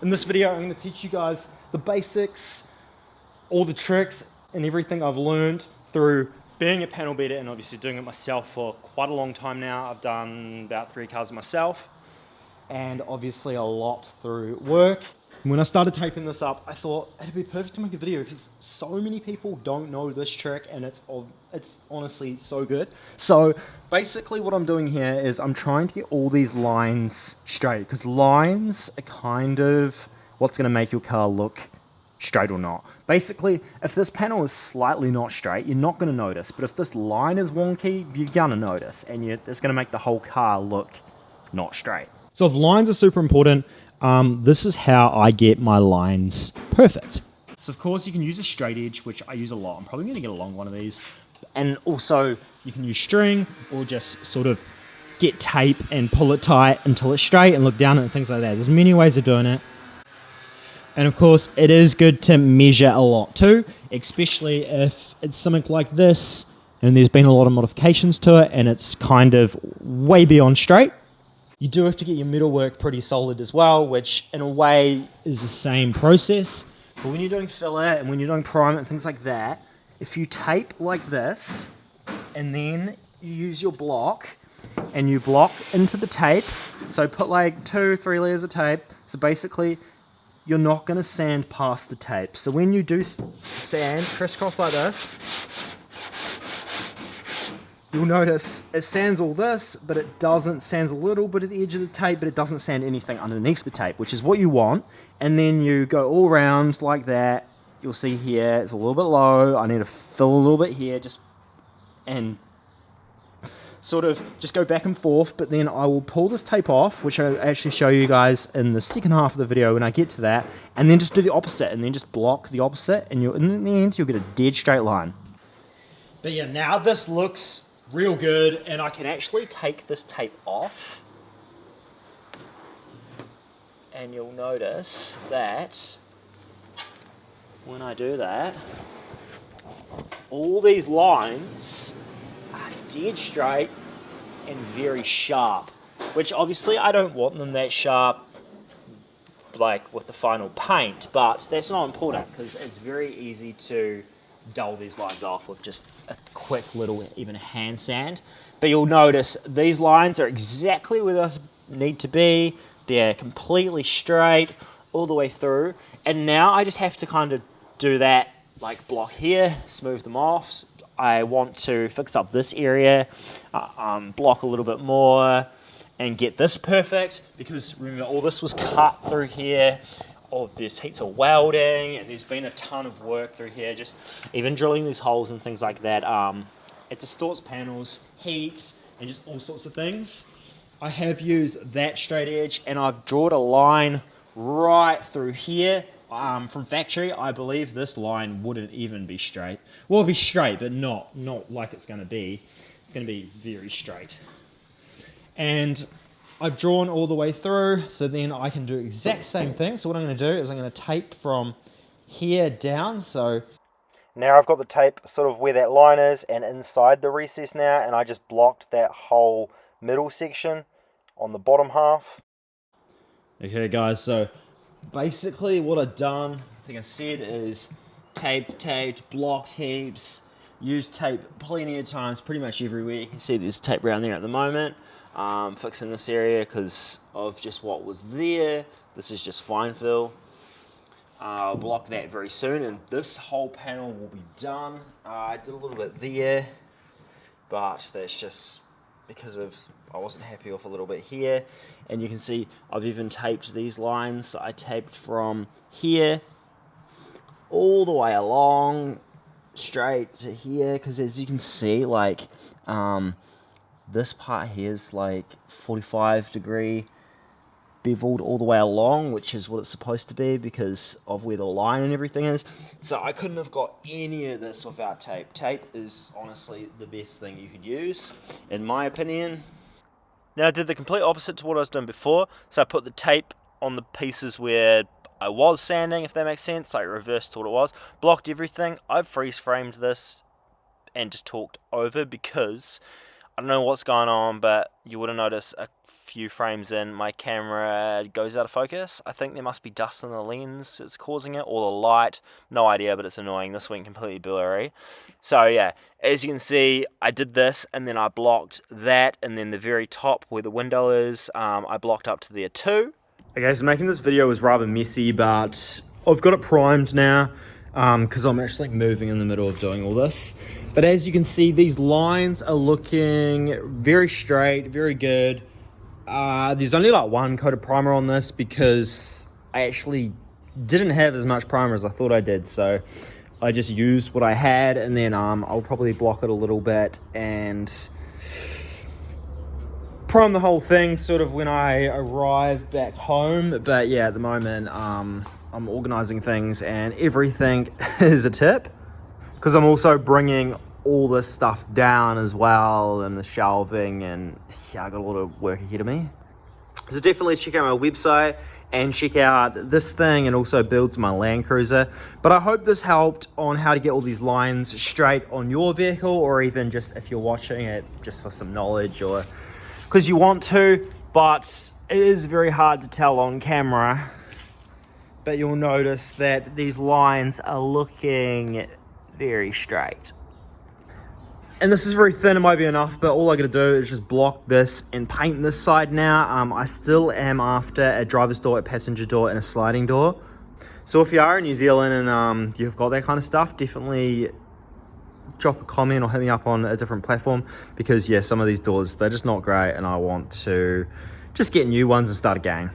In this video, I'm going to teach you guys the basics, all the tricks, and everything I've learned through being a panel beater and obviously doing it myself for quite a long time now. I've done about 3 cars myself, and obviously a lot through work. And when I started taping this up, I thought it'd be perfect to make a video because so many people don't know this trick, and it's honestly so good. So basically what I'm doing here is I'm trying to get all these lines straight, because lines are kind of what's going to make your car look straight or not. Basically, if this panel is slightly not straight, you're not going to notice, but if this line is wonky, you're going to notice, and it's going to make the whole car look not straight. So if lines are super important, this is how I get my lines perfect. So of course you can use a straight edge, which I use a lot. I'm probably going to get a long one of these. And also you can use string, or just sort of get tape and pull it tight until it's straight and look down at it and things like that. There's many ways of doing it. And of course it is good to measure a lot too, especially if it's something like this and there's been a lot of modifications to it and it's kind of way beyond straight. You do have to get your metal work pretty solid as well, which in a way is the same process. But when you're doing filler and when you're doing prime and things like that, if you tape like this and then you use your block and you block into the tape, so put like 2-3 layers of tape, so basically you're not going to sand past the tape. So when you do sand crisscross like this, you'll notice it sands all this, but it doesn't, sands a little bit at the edge of the tape, but it doesn't sand anything underneath the tape, which is what you want. And then you go all around like that. You'll see here, it's a little bit low. I need to fill a little bit here, and sort of just go back and forth, but then I will pull this tape off, which I'll actually show you guys in the second half of the video when I get to that, and then just do the opposite, and then just block the opposite, and in the end, you'll get a dead straight line. But yeah, now this looks real good, and I can actually take this tape off, and you'll notice that when I do that, all these lines are dead straight and very sharp, which obviously I don't want them that sharp like with the final paint, but that's not important because it's very easy to dull these lines off with just a quick little even hand sand. But you'll notice these lines are exactly where they need to be. They're completely straight all the way through, and now I just have to kind of do that, like block here, smooth them off. I want to fix up this area, block a little bit more, and get this perfect, because remember all this was cut through here. Oh, there's heaps of welding, and there's been a ton of work through here, just even drilling these holes and things like that. It distorts panels, heat, and just all sorts of things. I have used that straight edge, and I've drawn a line right through here. From factory, I believe this line wouldn't even be straight. Well, it'll be straight, but not like it's going to be. It's going to be very straight. And I've drawn all the way through, so then I can do exact same thing. So what I'm going to do is I'm going to tape from here down. So now I've got the tape sort of where that line is and inside the recess now, and I just blocked that whole middle section on the bottom half. Okay guys, so basically what I've done, I think I said, is taped, blocked heaps, used tape plenty of times, pretty much everywhere. You can see there's tape around there at the moment. Fixing this area because of just what was there. This is just fine fill. I'll block that very soon, and this whole panel will be done. I did a little bit there, but that's just because of I wasn't happy with a little bit here. And you can see I've even taped these lines. So I taped from here all the way along straight to here, because as you can see, like this part here is like 45-degree beveled all the way along, which is what it's supposed to be because of where the line and everything is. So I couldn't have got any of this without tape. Tape is honestly the best thing you could use, in my opinion. Then I did the complete opposite to what I was doing before. So I put the tape on the pieces where I was sanding, if that makes sense. Like reversed to what it was. Blocked everything. I've freeze framed this and just talked over because I don't know what's going on, but you would have noticed a few frames in, my camera goes out of focus. I think there must be dust on the lens that's causing it, or the light. No idea, but it's annoying. This went completely blurry. So yeah, as you can see, I did this, and then I blocked that, and then the very top where the window is, I blocked up to there too. Okay, so making this video was rather messy, but I've got it primed now, because I'm actually moving in the middle of doing all this. But as you can see, these lines are looking very straight, very good. There's only like one coat of primer on this because I actually didn't have as much primer as I thought I did. So I just used what I had, and then I'll probably block it a little bit and prime the whole thing sort of when I arrive back home. But yeah, at the moment, I'm organizing things and everything is a tip, because I'm also bringing all this stuff down as well, and the shelving, and yeah, I got a lot of work ahead of me. So definitely check out my website and check out this thing, and also builds my Land Cruiser. But I hope this helped on how to get all these lines straight on your vehicle, or even just if you're watching it just for some knowledge or because you want to. But it is very hard to tell on camera, but you'll notice that these lines are looking very straight. And this is very thin, it might be enough, but all I gotta do is just block this and paint this side now. I still am after a driver's door, a passenger door, and a sliding door. So if you are in New Zealand and you've got that kind of stuff, definitely drop a comment or hit me up on a different platform, because yeah, some of these doors, they're just not great, and I want to just get new ones and start again.